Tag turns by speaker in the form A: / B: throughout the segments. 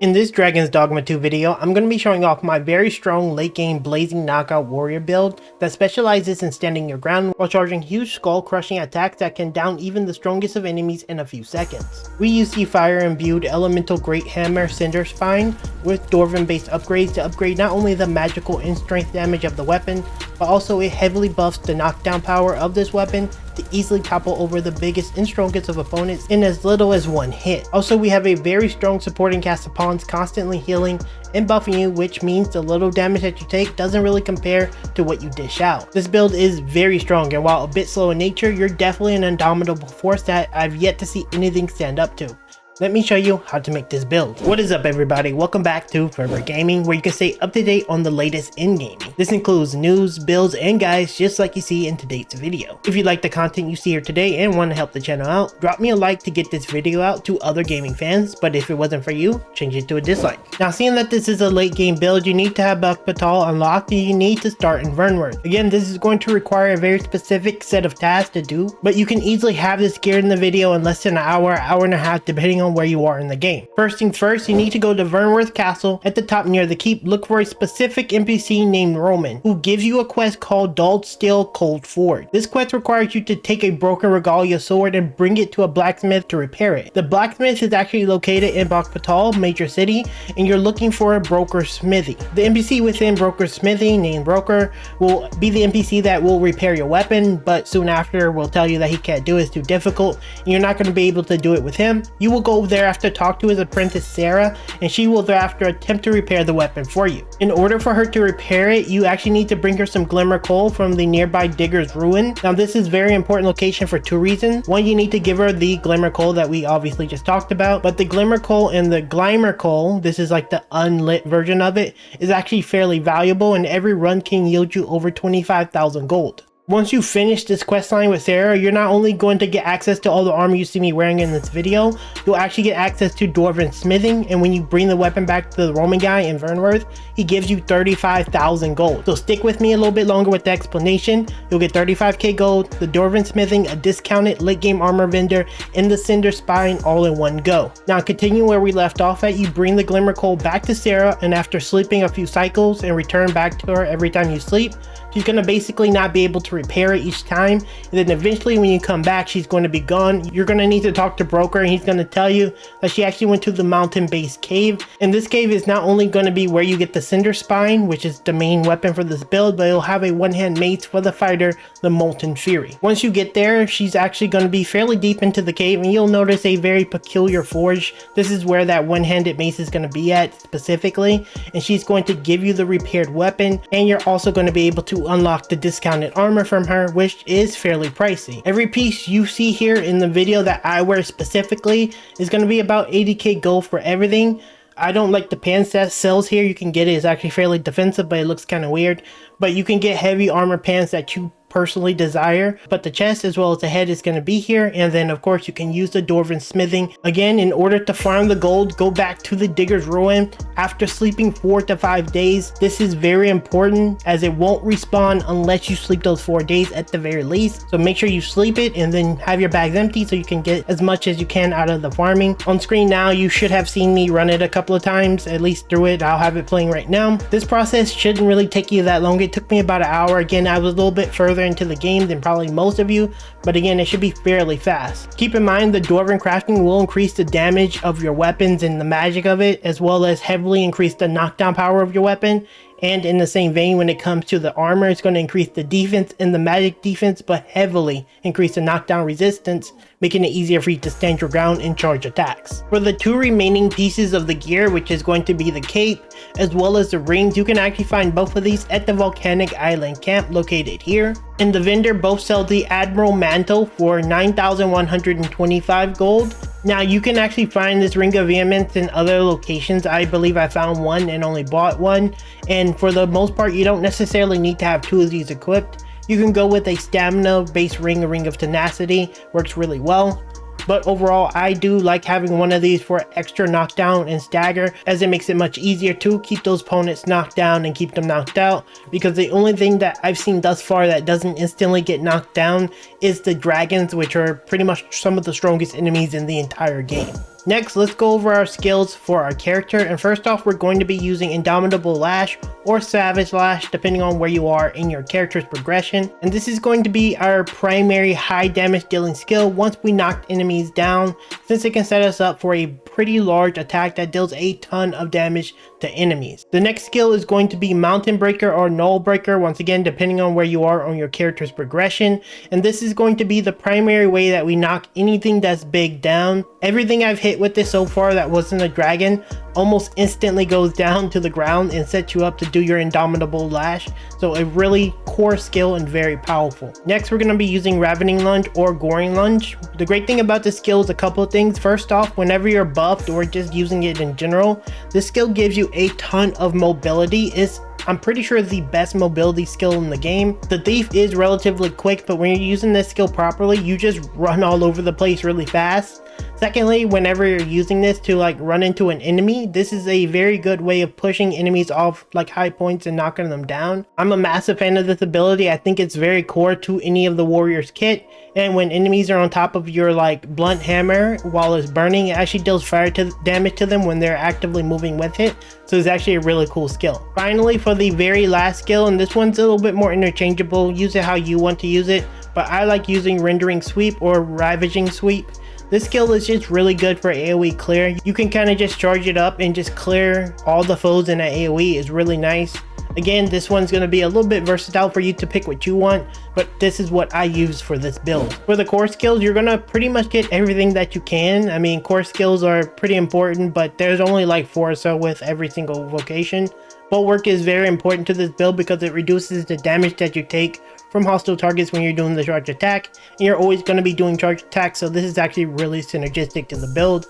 A: In this Dragon's Dogma 2 video, I'm going to be showing off my very strong late game blazing knockout warrior build that specializes in standing your ground while charging huge skull crushing attacks that can down even the strongest of enemies in a few seconds. We use the fire imbued elemental great hammer cinder spine with dwarven based upgrades to upgrade not only the magical and strength damage of the weapon, but also it heavily buffs the knockdown power of this weapon to easily topple over the biggest and strongest of opponents in as little as one hit. Also, we have a very strong supporting cast of pawns constantly healing and buffing you, which means the little damage that you take doesn't really compare to what you dish out. This build is very strong, and while a bit slow in nature, you're definitely an indomitable force that I've yet to see anything stand up to. Let me show you how to make this build. What is up everybody, welcome back to Fervor Gaming, where you can stay up to date on the latest in gaming. This includes news, builds, and guides just like you see in today's video. If you like the content you see here today and want to help the channel out, drop me a like to get this video out to other gaming fans, but if it wasn't for you, change it to a dislike. Now, seeing that this is a late game build, you need to have Buckpatal unlocked and you need to start in Vernworth. Again, this is going to require a very specific set of tasks to do, but you can easily have this geared in the video in less than an hour and a half depending on where you are in the game. First things first, you need to go to Vernworth Castle. At the top near the keep, look for a specific NPC named Roman, who gives you a quest called Dulled Steel Cold Forge. This quest requires you to take a broken regalia sword and bring it to a blacksmith to repair it. The blacksmith is actually located in Buckpatal, major city, and you're looking for a broker's smithy. The NPC within broker's smithy named Broker will be the NPC that will repair your weapon, but soon after will tell you that he can't do it, it's too difficult, and you're not going to be able to do it with him. You will go there after talk to his apprentice Sarah, and she will thereafter attempt to repair the weapon for you. In order for her to repair it, you actually need to bring her some glimmer coal from the nearby Digger's Ruin. Now, this is a very important location for two reasons. One, you need to give her the glimmer coal that we obviously just talked about, but the glimmer coal and the glimmer coal, this is like the unlit version of it, is actually fairly valuable, and every run can yield you over 25,000 gold. Once you finish this quest line with Sarah, you're not only going to get access to all the armor you see me wearing in this video, you'll actually get access to dwarven smithing, and when you bring the weapon back to the Roman guy in Vernworth, he gives you 35,000 gold. So stick with me a little bit longer with the explanation. You'll get 35k gold, the dwarven smithing, a discounted late game armor vendor, and the cinder spine all in one go. Now, continue where we left off at, you bring the glimmer coal back to Sarah, and after sleeping a few cycles and return back to her every time you sleep, she's going to basically not be able to repair it each time, and then eventually when you come back, she's going to be gone. You're going to need to talk to Broker, and he's going to tell you that she actually went to the mountain-based cave, and this cave is not only going to be where you get the cinder spine, which is the main weapon for this build, but it'll have a one-hand mace for the fighter, the Molten Fury. Once you get there, she's actually going to be fairly deep into the cave, and you'll notice a very peculiar forge. This is where that one-handed mace is going to be at specifically, and she's going to give you the repaired weapon, and you're also going to be able to unlock the discounted armor from her, which is fairly pricey. Every piece you see here in the video that I wear specifically is going to be about 80k gold for everything. I don't like the pants that sells here. You can get it, it's actually fairly defensive, but it looks kind of weird. But you can get heavy armor pants that you personally desire, but the chest as well as the head is going to be here, and then of course you can use the dwarven smithing. Again, in order to farm the gold, go back to the Digger's Ruin after sleeping 4 to 5 days. This is very important as it won't respawn unless you sleep those 4 days at the very least, so make sure you sleep it and then have your bags empty so you can get as much as you can out of the farming. On screen now, you should have seen me run it a couple of times, at least through it. I'll have it playing right now. This process shouldn't really take you that long. It took me about an hour. Again, I was a little bit further into the game than probably most of you, but again, it should be fairly fast. Keep in mind the dwarven crafting will increase the damage of your weapons and the magic of it, as well as heavily increase the knockdown power of your weapon. And in the same vein, when it comes to the armor, it's going to increase the defense and the magic defense, but heavily increase the knockdown resistance, making it easier for you to stand your ground and charge attacks. For the two remaining pieces of the gear, which is going to be the cape as well as the rings, you can actually find both of these at the Volcanic Island camp located here. In the vendor, both sell the Admiral Mantle for 9,125 gold. Now, you can actually find this Ring of Vehemence in other locations. I believe I found one and only bought one, and for the most part, you don't necessarily need to have two of these equipped. You can go with a stamina based ring, a Ring of Tenacity, works really well. But overall, I do like having one of these for extra knockdown and stagger, as it makes it much easier to keep those opponents knocked down and keep them knocked out, because the only thing that I've seen thus far that doesn't instantly get knocked down is the dragons, which are pretty much some of the strongest enemies in the entire game. Next, let's go over our skills for our character, and first off we're going to be using Indomitable Lash or Savage Lash depending on where you are in your character's progression, and this is going to be our primary high damage dealing skill once we knock enemies down, since it can set us up for a pretty large attack that deals a ton of damage to enemies. The next skill is going to be Mountain Breaker or Null Breaker, once again depending on where you are on your character's progression, and this is going to be the primary way that we knock anything that's big down. Everything I've hit with this so far that wasn't a dragon almost instantly goes down to the ground and sets you up to do your Indomitable Lash, so a really core skill and very powerful. Next we're going to be using Ravening Lunge or Goring Lunge. The great thing about this skill is a couple of things. First off, whenever you're buffed or just using it in general, this skill gives you a ton of mobility. I'm pretty sure the best mobility skill in the game. The Thief is relatively quick, but when you're using this skill properly, you just run all over the place really fast. Secondly, whenever you're using this to like run into an enemy, this is a very good way of pushing enemies off like high points and knocking them down. I'm a massive fan of this ability. I think it's very core to any of the warrior's kit, and when enemies are on top of your like blunt hammer while it's burning, it actually deals fire damage to them when they're actively moving with it, so it's actually a really cool skill. Finally, for the very last skill, and this one's a little bit more interchangeable, use it how you want to use it, but I like using Rendering Sweep or Ravaging Sweep. This skill is just really good for AoE clear. You can kind of just charge it up and just clear all the foes in that AoE. Is really nice. Again, this one's going to be a little bit versatile for you to pick what you want, but this is what I use for this build. For the core skills, you're going to pretty much get everything that you can. I mean, core skills are pretty important, but there's only like 4 or so with every single vocation. Bulwark is very important to this build because it reduces the damage that you take from hostile targets when you're doing the charge attack, and you're always going to be doing charge attacks, so this is actually really synergistic to the build.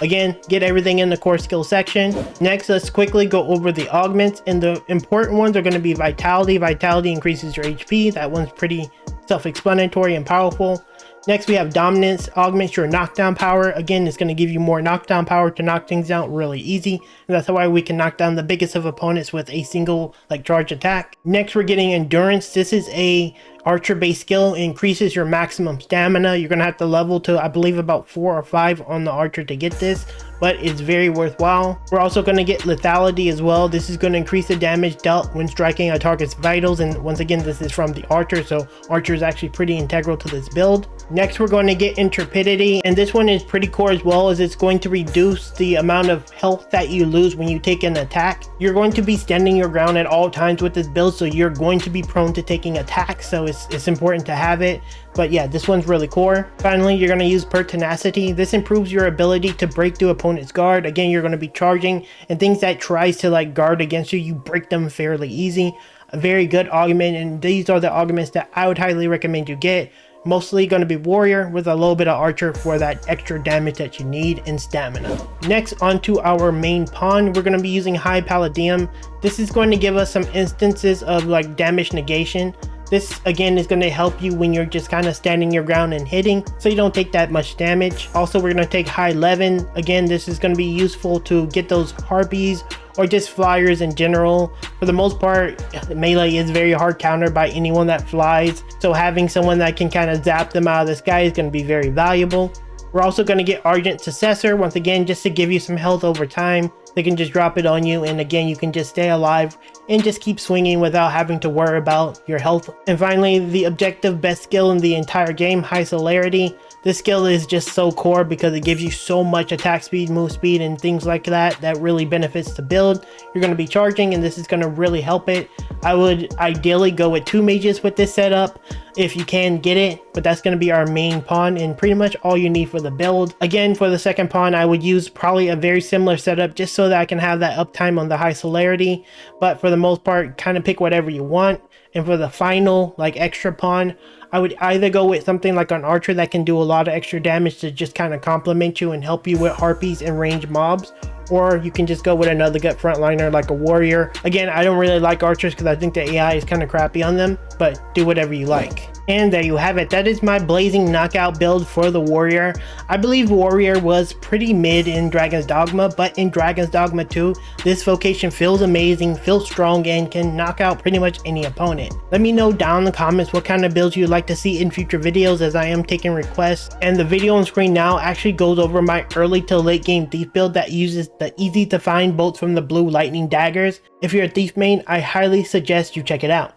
A: Again, get everything in the core skill section. Next, let's quickly go over the augments, and the important ones are going to be Vitality. Vitality increases your HP. That one's pretty self-explanatory and powerful. Next, we have Dominance. Augments your knockdown power. Again, it's going to give you more knockdown power to knock things out really easy. And that's why we can knock down the biggest of opponents with a single like charge attack. Next, we're getting Endurance. This is a archer based skill. It increases your maximum stamina. You're going to have to level to, I believe, about 4 or 5 on the archer to get this, but it's very worthwhile. We're also going to get Lethality as well. This is going to increase the damage dealt when striking a target's vitals, and once again, this is from the archer, so archer is actually pretty integral to this build. Next, we're going to get Intrepidity, and this one is pretty core as well, as it's going to reduce the amount of health that you lose when you take an attack. You're going to be standing your ground at all times with this build, so you're going to be prone to taking attacks, so it's important to have it. But yeah, this one's really core. Finally, you're going to use Pertinacity. This improves your ability to break through opponent's guard. Again, you're going to be charging, and things that tries to like guard against you, you break them fairly easy. A very good augment, and these are the augments that I would highly recommend you get. Mostly going to be warrior with a little bit of archer for that extra damage that you need and stamina. Next, onto our main pawn, we're going to be using High Palladium. This is going to give us some instances of like damage negation. This again is going to help you when you're just kind of standing your ground and hitting, so you don't take that much damage. Also, we're going to take High Levin. Again, this is going to be useful to get those harpies or just flyers in general. For the most part, melee is very hard countered by anyone that flies, so having someone that can kind of zap them out of the sky is going to be very valuable. We're also going to get Argent Successor, once again just to give you some health over time. They can just drop it on you, and again you can just stay alive and just keep swinging without having to worry about your health. And finally, the objective best skill in the entire game, High Celerity. This skill is just so core because it gives you so much attack speed, move speed, and things like that that really benefits the build. You're going to be charging, and this is going to really help it. I would ideally go with 2 mages with this setup if you can get it, but that's going to be our main pawn and pretty much all you need for the build. Again, for the second pawn, I would use probably a very similar setup just so that I can have that uptime on the High Celerity, but for the most part, kind of pick whatever you want. And for the final like extra pawn, I would either go with something like an archer that can do a lot of extra damage to just kind of complement you and help you with harpies and ranged mobs, or you can just go with another gut frontliner like a warrior. Again, I don't really like archers because I think the AI is kind of crappy on them, but do whatever you like. And there you have it. That is my blazing knockout build for the warrior. I believe warrior was pretty mid in Dragon's Dogma, but in Dragon's Dogma 2, this vocation feels amazing, feels strong, and can knock out pretty much any opponent. Let me know down in the comments what kind of builds you'd like to see in future videos, as I am taking requests. And the video on screen now actually goes over my early to late game thief build that uses the easy to find bolts from the blue lightning daggers. If you're a thief main, I highly suggest you check it out.